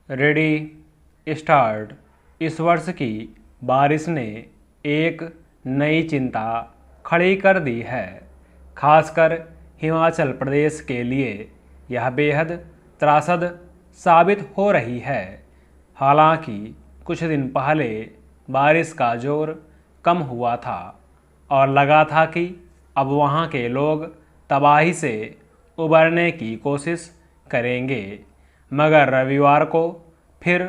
Ready start. इस वर्ष की बारिश ने एक नई चिंता खड़ी कर दी है। खासकर हिमाचल प्रदेश के लिए यह बेहद त्रासद साबित हो रही है। हालांकि कुछ दिन पहले बारिश का जोर कम हुआ था और लगा था कि अब वहां के लोग तबाही से उबरने की कोशिश करेंगे, मगर रविवार को फिर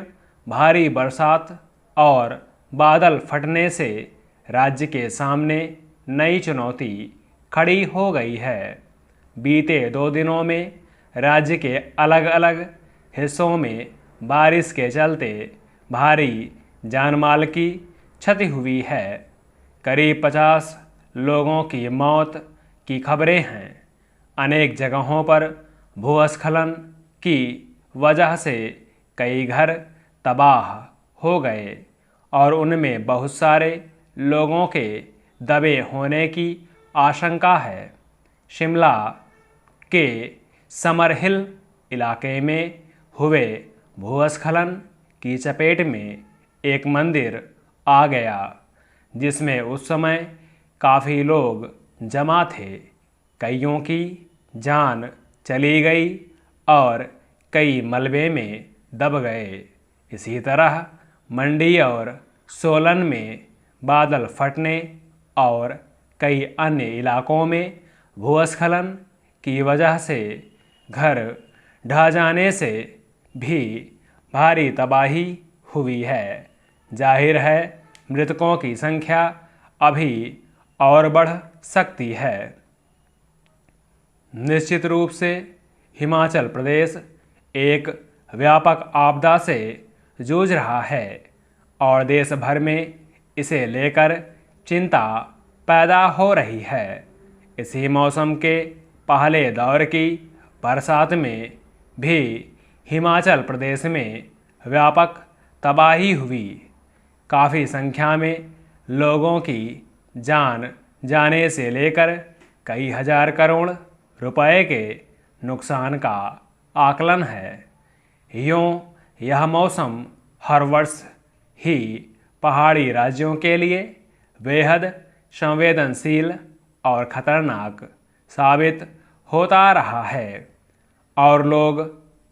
भारी बरसात और बादल फटने से राज्य के सामने नई चुनौती खड़ी हो गई है। बीते 2 दिनों में राज्य के अलग अलग हिस्सों में बारिश के चलते भारी जानमाल की क्षति हुई है। करीब 50 लोगों की मौत की खबरें हैं। अनेक जगहों पर भूस्खलन की वजह से कई घर तबाह हो गए और उनमें बहुत सारे लोगों के दबे होने की आशंका है। शिमला के समरहिल इलाके में हुए भूस्खलन की चपेट में एक मंदिर आ गया, जिसमें उस समय काफ़ी लोग जमा थे। कईयों की जान चली गई और कई मलबे में दब गए। इसी तरह मंडी और सोलन में बादल फटने और कई अन्य इलाकों में भूस्खलन की वजह से घर ढह जाने से भी भारी तबाही हुई है। जाहिर है मृतकों की संख्या अभी और बढ़ सकती है। निश्चित रूप से हिमाचल प्रदेश एक व्यापक आपदा से जूझ रहा है और देश भर में इसे लेकर चिंता पैदा हो रही है। इसी मौसम के पहले दौर की बरसात में भी हिमाचल प्रदेश में व्यापक तबाही हुई। काफ़ी संख्या में लोगों की जान जाने से लेकर कई हजार करोड़ रुपए के नुकसान का आकलन है। यूँ यह मौसम हर वर्ष ही पहाड़ी राज्यों के लिए बेहद संवेदनशील और खतरनाक साबित होता रहा है और लोग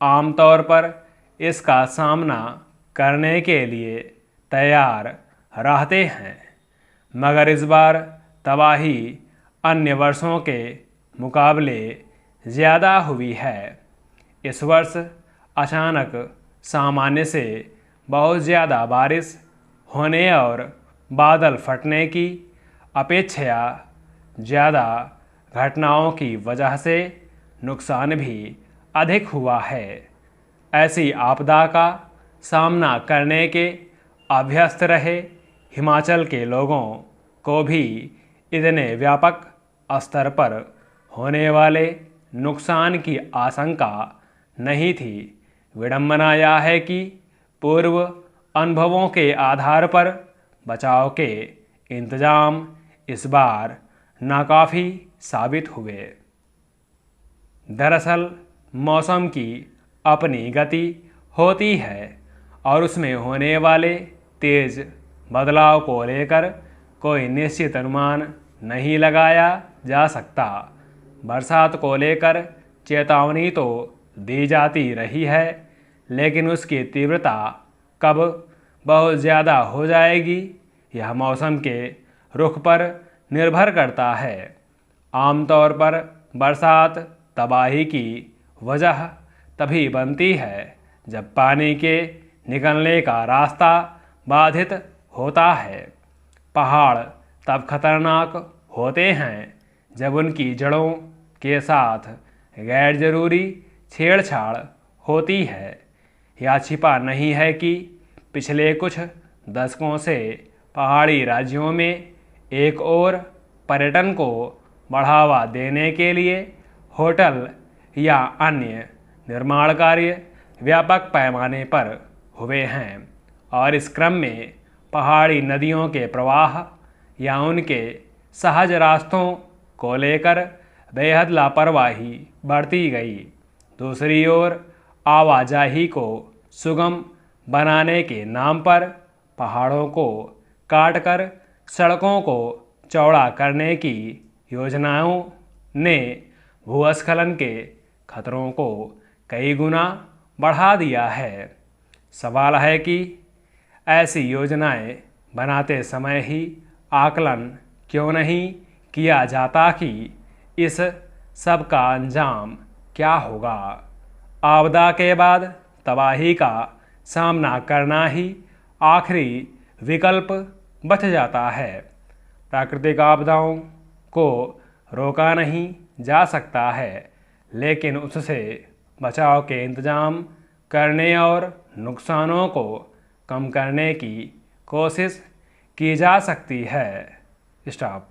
आमतौर पर इसका सामना करने के लिए तैयार रहते हैं। मगर इस बार तबाही अन्य वर्षों के मुकाबले ज़्यादा हुई है। इस वर्ष अचानक सामान्य से बहुत ज़्यादा बारिश होने और बादल फटने की अपेक्षा ज़्यादा घटनाओं की वजह से नुकसान भी अधिक हुआ है। ऐसी आपदा का सामना करने के अभ्यस्त रहे हिमाचल के लोगों को भी इतने व्यापक स्तर पर होने वाले नुकसान की आशंका नहीं थी। विडंबना यह है कि पूर्व अनुभवों के आधार पर बचाव के इंतजाम इस बार नाकाफ़ी साबित हुए। दरअसल मौसम की अपनी गति होती है और उसमें होने वाले तेज़ बदलाव को लेकर कोई निश्चित अनुमान नहीं लगाया जा सकता। बरसात को लेकर चेतावनी तो दी जाती रही है, लेकिन उसकी तीव्रता कब बहुत ज़्यादा हो जाएगी यह मौसम के रुख पर निर्भर करता है। आमतौर पर बरसात तबाही की वजह तभी बनती है जब पानी के निकलने का रास्ता बाधित होता है। पहाड़ तब खतरनाक होते हैं जब उनकी जड़ों के साथ गैर जरूरी छेड़छाड़ होती है। यह छिपा नहीं है कि पिछले कुछ दशकों से पहाड़ी राज्यों में एक ओर पर्यटन को बढ़ावा देने के लिए होटल या अन्य निर्माण कार्य व्यापक पैमाने पर हुए हैं और इस क्रम में पहाड़ी नदियों के प्रवाह या उनके सहज रास्तों को लेकर बेहद लापरवाही बढ़ती गई। दूसरी ओर आवाजाही को सुगम बनाने के नाम पर पहाड़ों को काटकर सड़कों को चौड़ा करने की योजनाओं ने भूस्खलन के खतरों को कई गुना बढ़ा दिया है। सवाल है कि ऐसी योजनाएं बनाते समय ही आकलन क्यों नहीं किया जाता कि इस सब का अंजाम क्या होगा। आपदा के बाद तबाही का सामना करना ही आखिरी विकल्प बच जाता है। प्राकृतिक आपदाओं को रोका नहीं जा सकता है, लेकिन उससे बचाव के इंतजाम करने और नुकसानों को कम करने की कोशिश की जा सकती है। स्टॉप।